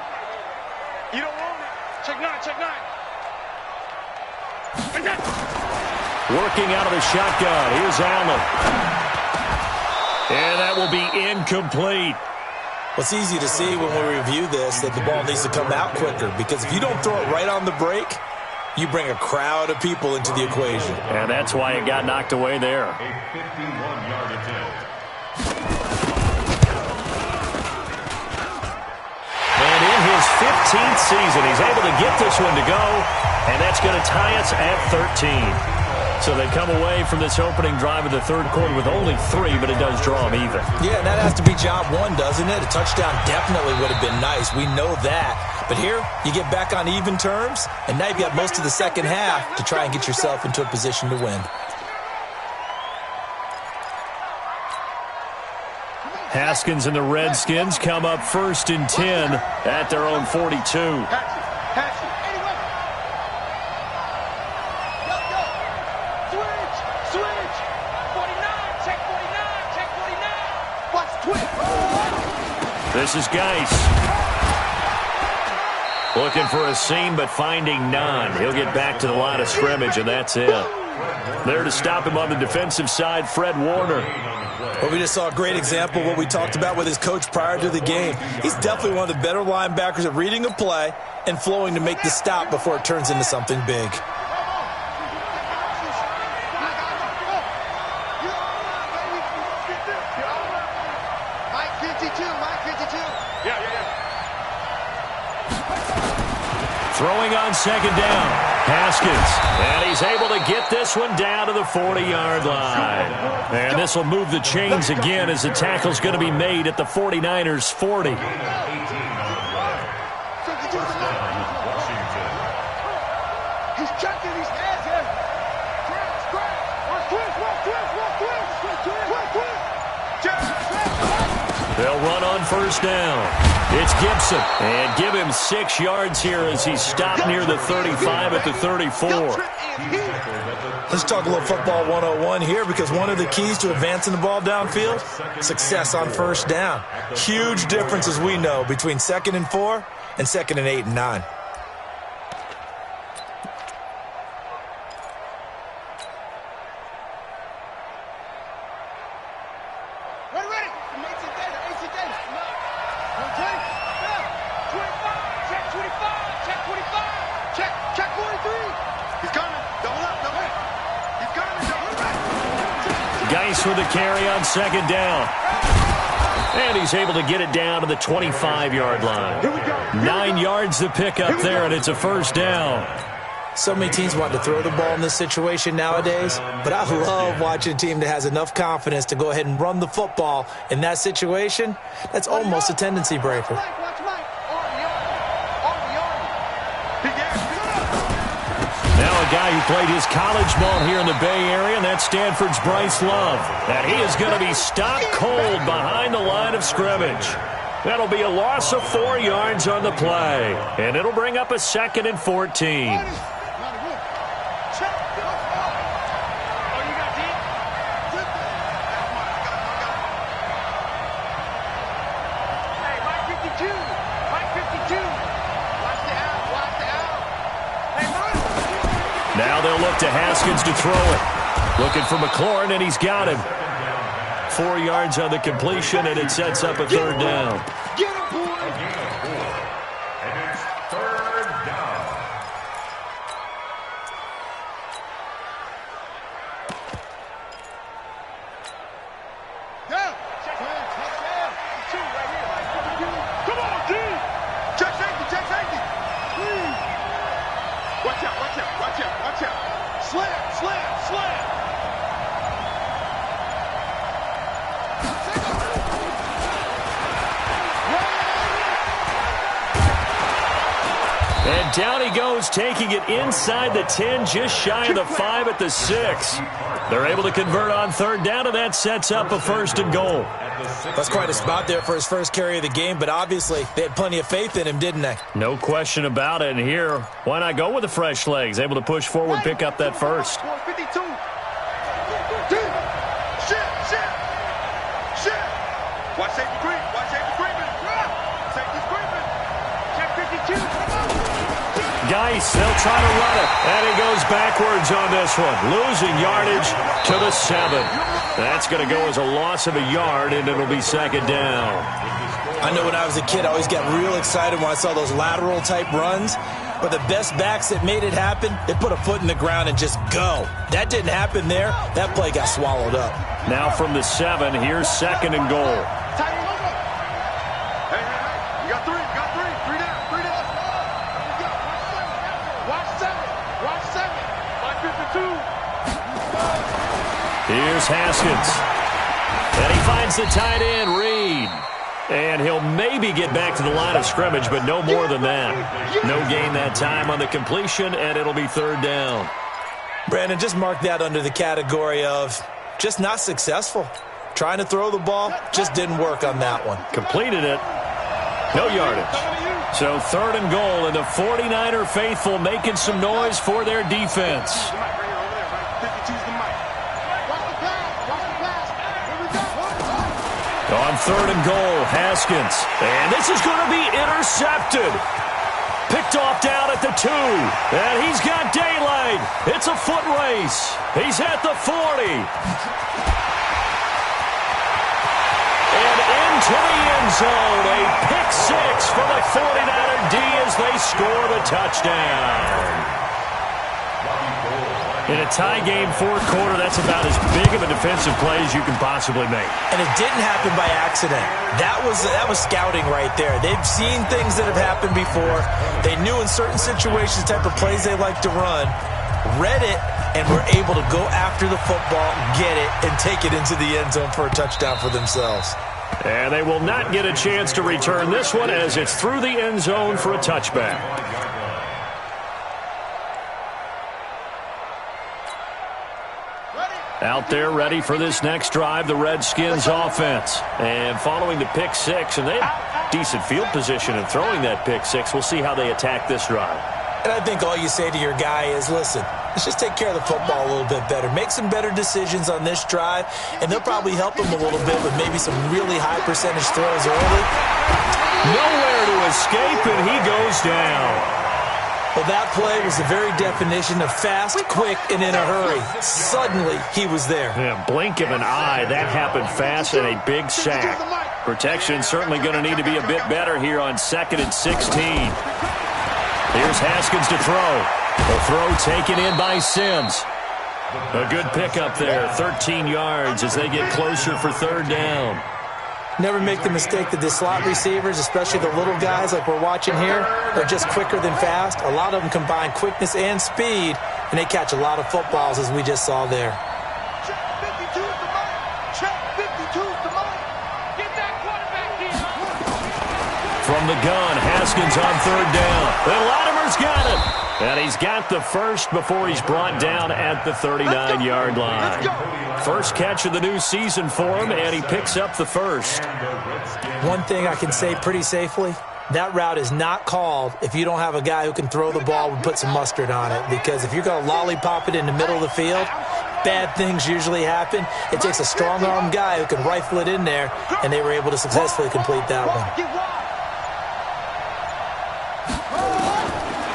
You don't want it. Check 9. Working out of the shotgun. Here's Allen. And that will be incomplete. Well, it's easy to see when we review this that the ball needs to come out quicker, because if you don't throw it right on the break, you bring a crowd of people into the equation. And that's why it got knocked away there. A 51-yard attempt. 13th season. He's able to get this one to go, and that's going to tie us at 13. So they come away from this opening drive of the third quarter with only 3, but it does draw them even. Yeah, and that has to be job one, doesn't it? A touchdown definitely would have been nice. We know that. But here, you get back on even terms, and now you've got most of the second half to try and get yourself into a position to win. Haskins and the Redskins come up 1st and 10 at their own 42. This is Geis. Looking for a seam, but finding none. He'll get back to the line of scrimmage, and that's it. There to stop him on the defensive side, Fred Warner. Well, we just saw a great example of what we talked about with his coach prior to the game. He's definitely one of the better linebackers at reading a play and flowing to make the stop before it turns into something big. Throwing on second down, Haskins, and he's able to get this one down to the 40-yard line. And this will move the chains again as the tackle's going to be made at the 49ers' 40. They'll run on first down. It's Gibson, and give him 6 yards here as he's stopped near the 35 at the 34. Let's talk a little football 101 here, because one of the keys to advancing the ball downfield, success on first down. Huge difference, as we know, between 2nd and 4 and 2nd and 8 and 9. With a carry on second down. And he's able to get it down to the 25-yard line. 9 yards to pick up there, and it's a first down. So many teams want to throw the ball in this situation nowadays, but I love watching a team that has enough confidence to go ahead and run the football in that situation. That's almost a tendency breaker. Guy who played his college ball here in the Bay Area, and that's Stanford's Bryce Love. And he is going to be stopped cold behind the line of scrimmage. That'll be a loss of 4 yards on the play, and it'll bring up a 2nd and 14. Now they'll look to Haskins to throw it. Looking for McLaurin, and he's got him. 4 yards on the completion, and it sets up a third down. Get him, boy! And it's third down. Down! Come on, D! Check safety! Please! Watch out! Slam! And down he goes, taking it inside the 10, just shy of the 5 at the 6. They're able to convert on third down, and that sets up a 1st and goal. That's quite a spot there for his first carry of the game, but obviously they had plenty of faith in him, didn't they? No question about it. And here, why not go with the fresh legs? Able to push forward, pick up that first. 52. Shit. Watch safety creeping. Safety's creeping. Check 52. Geis, they'll try to run it. And he goes backwards on this one. Losing yardage to the 7. That's going to go as a loss of a yard, and it'll be 2nd down. I know when I was a kid, I always got real excited when I saw those lateral-type runs. But the best backs that made it happen, they put a foot in the ground and just go. That didn't happen there. That play got swallowed up. Now from the 7, here's 2nd and goal. Hey, you got three down. Here's Haskins. And he finds the tight end, Reed. And he'll maybe get back to the line of scrimmage, but no more than that. No gain that time on the completion, and it'll be third down. Brandon, just mark that under the category of just not successful. Trying to throw the ball, just didn't work on that one. Completed it. No yardage. So third and goal, and the 49er faithful making some noise for their defense. On third and goal, Haskins. And this is going to be intercepted. Picked off down at the 2. And he's got daylight. It's a foot race. He's at the 40. And into the end zone. A pick 6 for the 49er D as they score the touchdown. In a tie game, fourth quarter, that's about as big of a defensive play as you can possibly make. And it didn't happen by accident. That was scouting right there. They've seen things that have happened before. They knew in certain situations the type of plays they like to run, read it, and were able to go after the football, get it, and take it into the end zone for a touchdown for themselves. And they will not get a chance to return this one as it's through the end zone for a touchback. Out there ready for this next drive, the Redskins offense. And following the pick 6, and they have decent field position in throwing that pick 6. We'll see how they attack this drive. And I think all you say to your guy is, listen, let's just take care of the football a little bit better. Make some better decisions on this drive, and they'll probably help him a little bit with maybe some really high percentage throws early. Nowhere to escape, and he goes down. Well, that play was the very definition of fast, quick, and in a hurry. Suddenly, he was there. Yeah, blink of an eye. That happened fast and a big sack. Protection certainly going to need to be a bit better here on 2nd and 16. Here's Haskins to throw. The throw taken in by Sims. A good pickup there, 13 yards as they get closer for third down. Never make the mistake that the slot receivers, especially the little guys like we're watching here, are just quicker than fast. A lot of them combine quickness and speed, and they catch a lot of footballs, as we just saw there. Check 52 is the mark. Check 52 is the mark. Get that quarterback here. From the gun, Haskins on third down. And Latimer's got it. And he's got the first before he's brought down at the 39-yard line. First catch of the new season for him, and he picks up the first. One thing I can say pretty safely, that route is not called if you don't have a guy who can throw the ball and put some mustard on it. Because if you're going to lollipop it in the middle of the field, bad things usually happen. It takes a strong-arm guy who can rifle it in there, and they were able to successfully complete that one.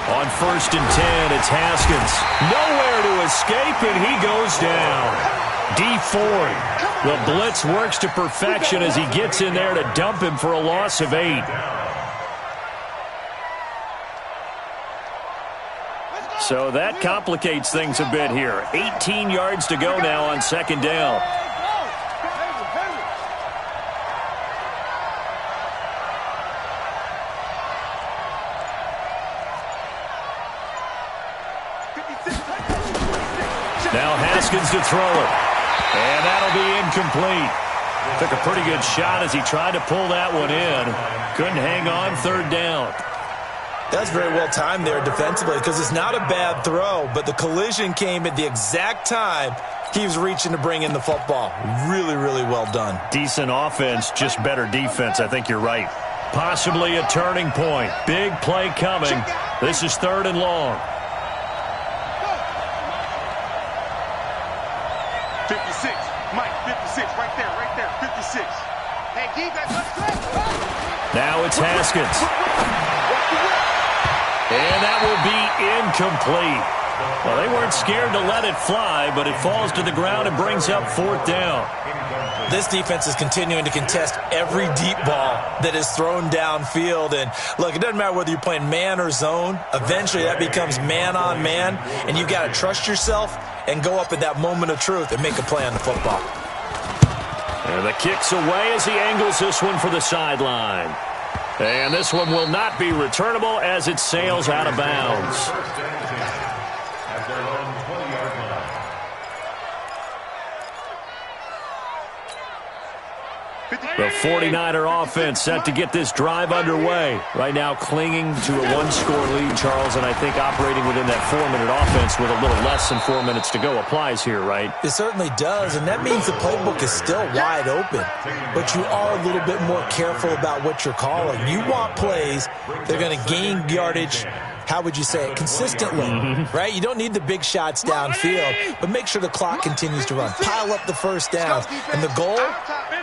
On 1st and 10, it's Haskins. Nowhere to escape, and he goes down. D Ford. The blitz works to perfection as he gets in there to dump him for a loss of 8. So that complicates things a bit here. 18 yards to go now on 2nd down. Now Haskins to throw it. And that'll be incomplete. Took a pretty good shot as he tried to pull that one in. Couldn't hang on, third down. That's very well timed there defensively because it's not a bad throw, but the collision came at the exact time he was reaching to bring in the football. Really, really well done. Decent offense, just better defense. I think you're right. Possibly a turning point. Big play coming. This is 3rd and long. 56. Mike, 56. Right there. 56. Hey, defense, let's go. Now it's Haskins. And that will be incomplete. Well, they weren't scared to let it fly, but it falls to the ground and brings up 4th down. This defense is continuing to contest every deep ball that is thrown downfield. And, look, it doesn't matter whether you're playing man or zone. Eventually, that becomes man-on-man, and you've got to trust yourself and go up at that moment of truth and make a play on the football. And the kick's away as he angles this one for the sideline. And this one will not be returnable as it sails out of bounds. The 49er offense set to get this drive underway. Right now clinging to a one-score lead, Charles, and I think operating within that 4-minute offense with a little less than 4 minutes to go applies here, right? It certainly does, and that means the playbook is still wide open. But you are a little bit more careful about what you're calling. You want plays that are going to gain yardage, how would you say it, consistently, right? You don't need the big shots downfield, but make sure the clock continues to run. Pile up the first downs. And the goal,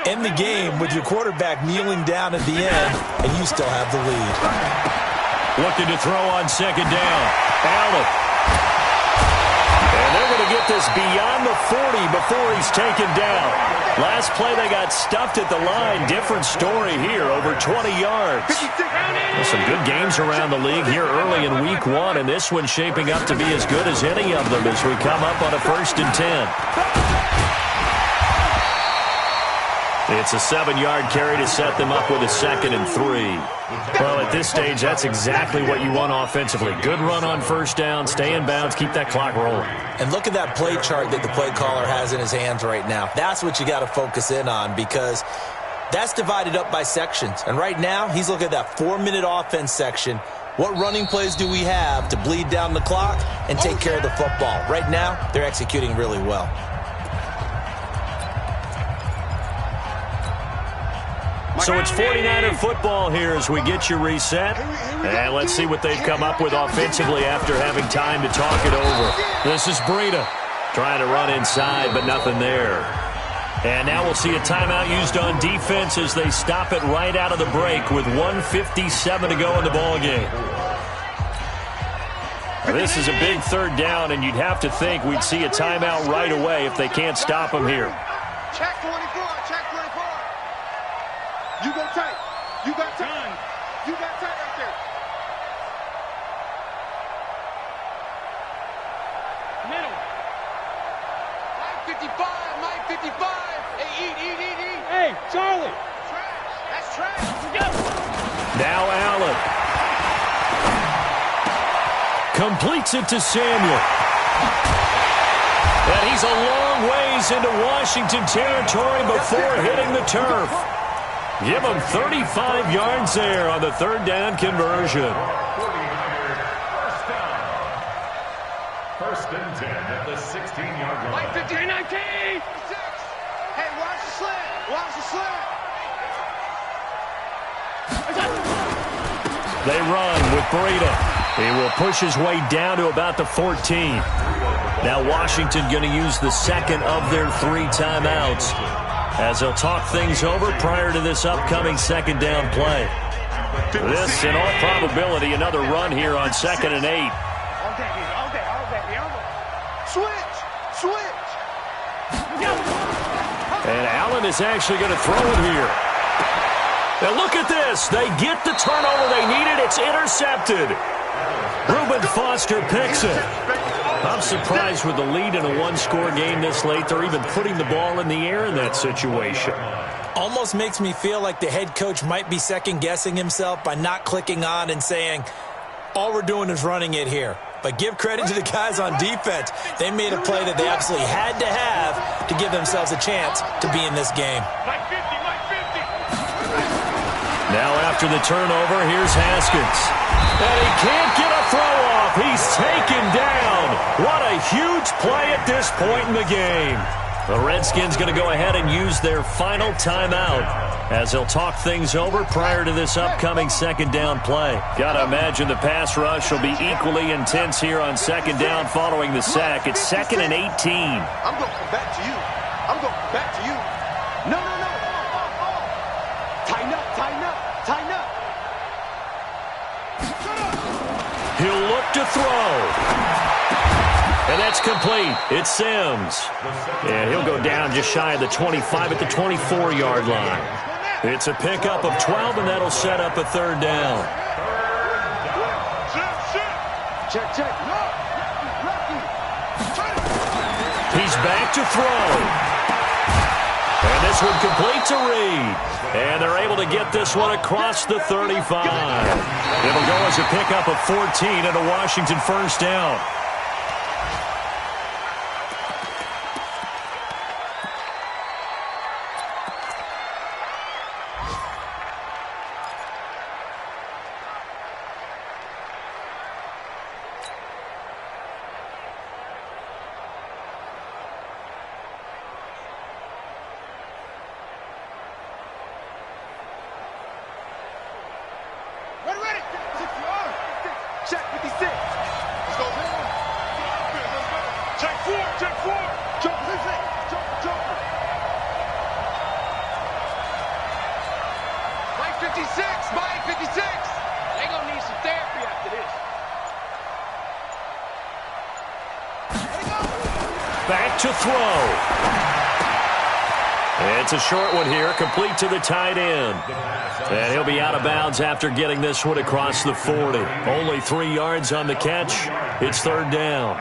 end the game with your quarterback kneeling down at the end, and you still have the lead. Looking to throw on second down. Allen. And they're going to get this beyond the 40 before he's taken down. Last play, they got stuffed at the line. Different story here, over 20 yards. Well, some good games around the league here early in week 1, and this one's shaping up to be as good as any of them as we come up on a 1st and 10. It's a 7-yard carry to set them up with a 2nd and 3. Well, at this stage, that's exactly what you want offensively. Good run on first down, stay in bounds, keep that clock rolling. And look at that play chart that the play caller has in his hands right now. That's what you got to focus in on, because that's divided up by sections. And right now, he's looking at that 4-minute offense section. What running plays do we have to bleed down the clock and take care of the football? Right now, they're executing really well. So it's 49er football here as we get you reset. And let's see what they've come up with offensively after having time to talk it over. This is Breida trying to run inside, but nothing there. And now we'll see a timeout used on defense as they stop it right out of the break with 1:57 to go in the ballgame. This is a big 3rd down, and you'd have to think we'd see a timeout right away if they can't stop them here. Check 24, check 24. You go tight. You got time. You got tight right there. Middle. Mike 55, Mike 55. Hey, eat. Hey, Charlie. Trash. That's trash. Go. Now Allen. Completes it to Samuel. And he's a long ways into Washington territory before hitting the turf. Give him 35 yards there on the 3rd down conversion. 1st and 10 at the 16-yard line. Like 15, 19. Hey, watch the slant. Watch the slant. They run with Breida. He will push his way down to about the 14. Now Washington going to use the 2nd of their 3 timeouts, as they'll talk things over prior to this upcoming 2nd down play. This, in all probability, another run here on 2nd and 8. Switch. And Allen is actually going to throw it here. Now look at this. They get the turnover they needed. It's intercepted. Reuben Foster picks it. I'm surprised with the lead in a one-score game this late, they're even putting the ball in the air in that situation. Almost makes me feel like the head coach might be second-guessing himself by not clicking on and saying, all we're doing is running it here. But give credit to the guys on defense. They made a play that they absolutely had to have to give themselves a chance to be in this game. Now after the turnover, here's Haskins. And he can't get a throw off. He's taken down. What a huge play at this point in the game. The Redskins going to go ahead and use their final timeout as they'll talk things over prior to this upcoming 2nd down play. Got to imagine the pass rush will be equally intense here on 2nd down following the sack. It's 2nd and 18. I'm going to come back to you. I'm going to come back to you. No. Tighten up. He'll look to throw. And that's complete. It's Sims. And he'll go down just shy of the 25 at the 24-yard line. It's a pickup of 12, and that'll set up a 3rd down. Check. He's back to throw. And this one complete to Reed. And they're able to get this one across the 35. It'll go as a pickup of 14 and a Washington 1st down. Take four. Jump, jump. Mike 56. They gonna need some therapy after this. Back to throw. It's a short one here, complete to the tight end. And he'll be out of bounds after getting this one across the 40. Only 3 yards on the catch. It's third down.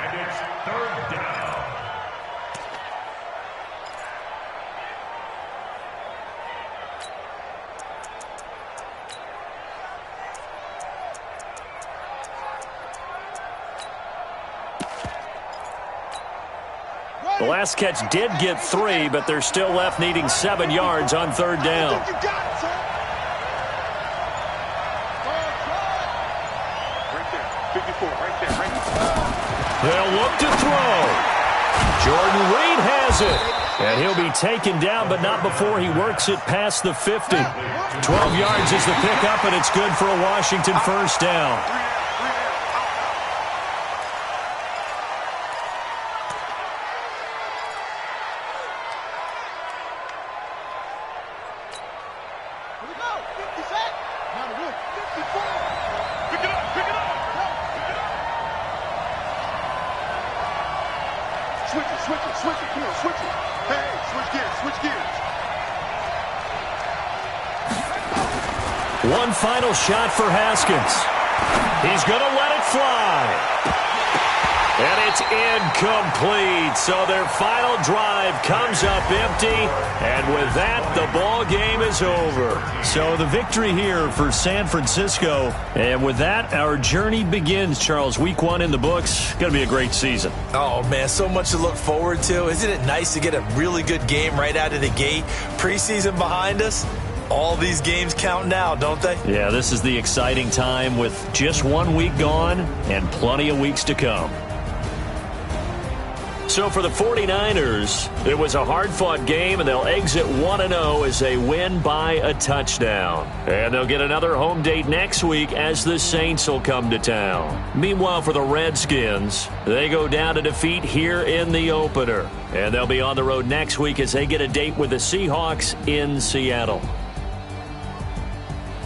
The last catch did get 3, but they're still left needing 7 yards on third down. They'll look to throw. Jordan Reed has it. And he'll be taken down, but not before he works it past the 50. 12 yards is the pickup, and it's good for a Washington first down. One final shot for Haskins. He's going to let it fly. And it's incomplete. So their final drive comes up empty. And with that, the ball game is over. So the victory here for San Francisco. And with that, our journey begins, Charles. Week 1 in the books. Going to be a great season. Oh, man, so much to look forward to. Isn't it nice to get a really good game right out of the gate? Preseason behind us. All these games count now, don't they? Yeah, this is the exciting time with just 1 week gone and plenty of weeks to come. So for the 49ers, it was a hard-fought game, and they'll exit 1-0 as they win by a touchdown. And they'll get another home date next week as the Saints will come to town. Meanwhile, for the Redskins, they go down to defeat here in the opener. And they'll be on the road next week as they get a date with the Seahawks in Seattle.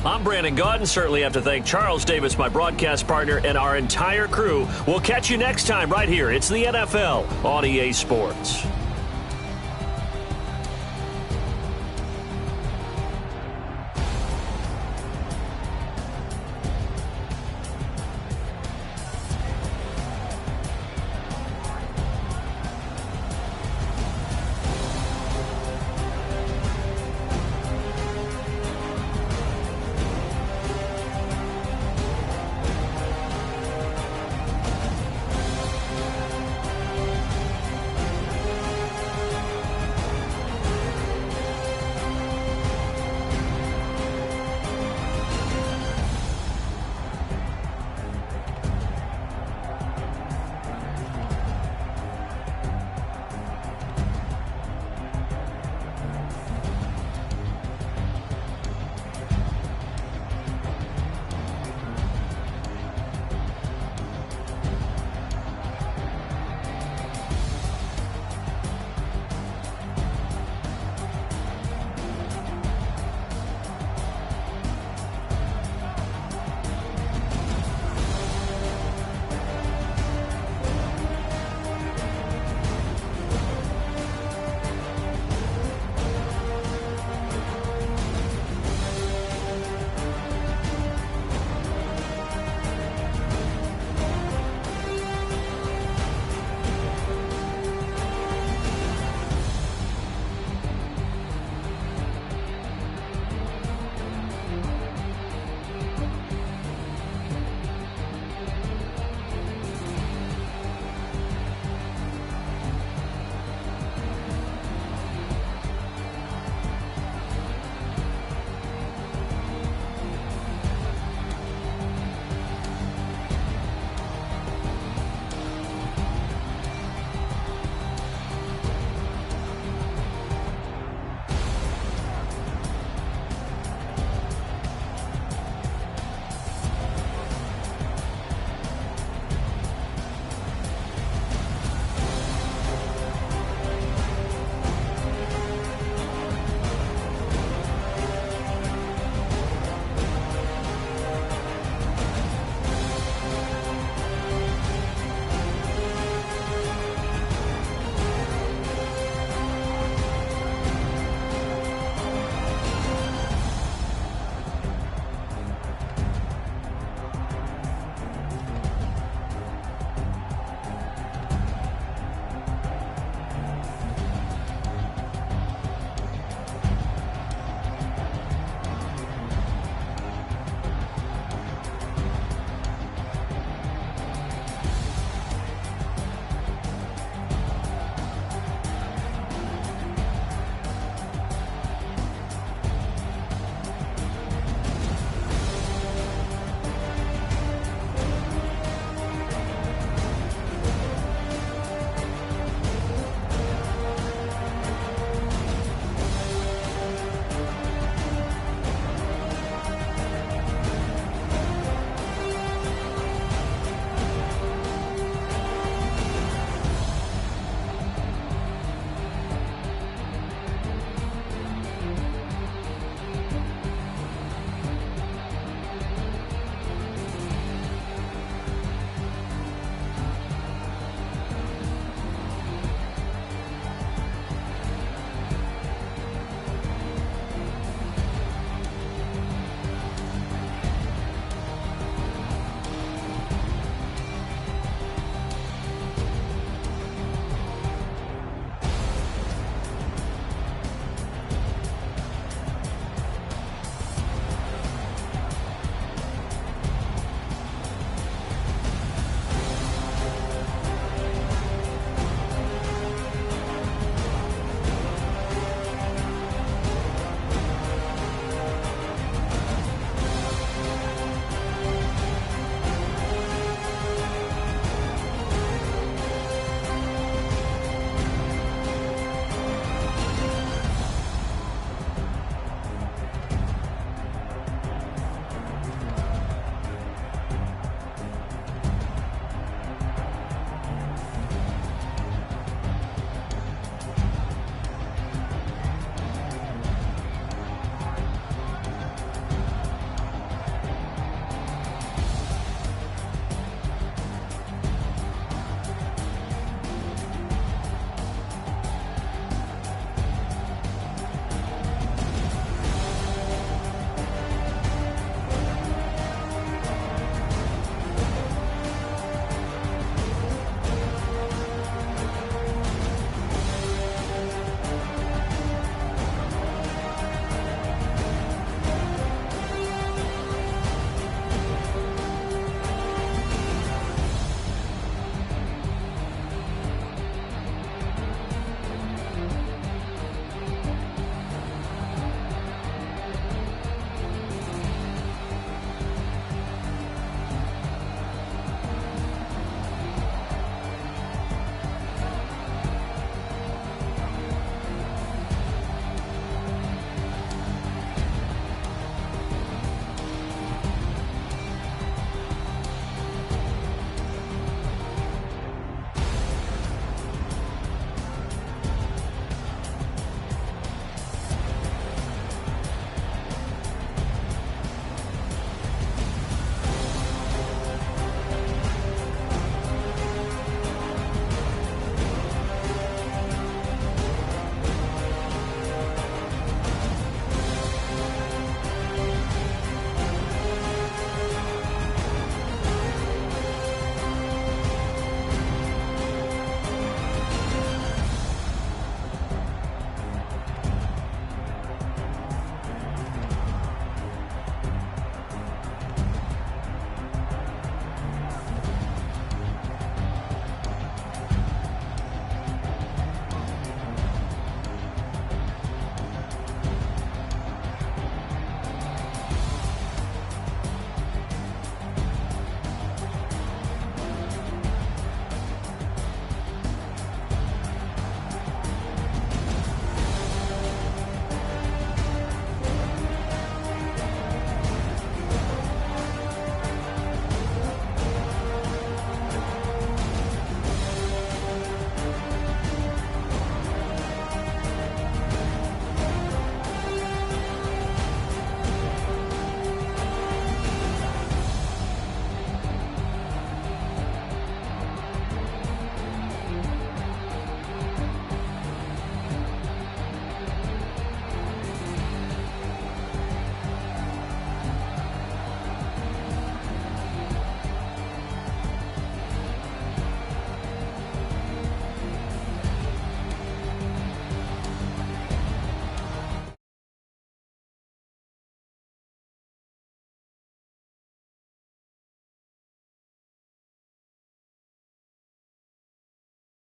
I'm Brandon Gaudin. Certainly have to thank Charles Davis, my broadcast partner, and our entire crew. We'll catch you next time right here. It's the NFL on EA Sports.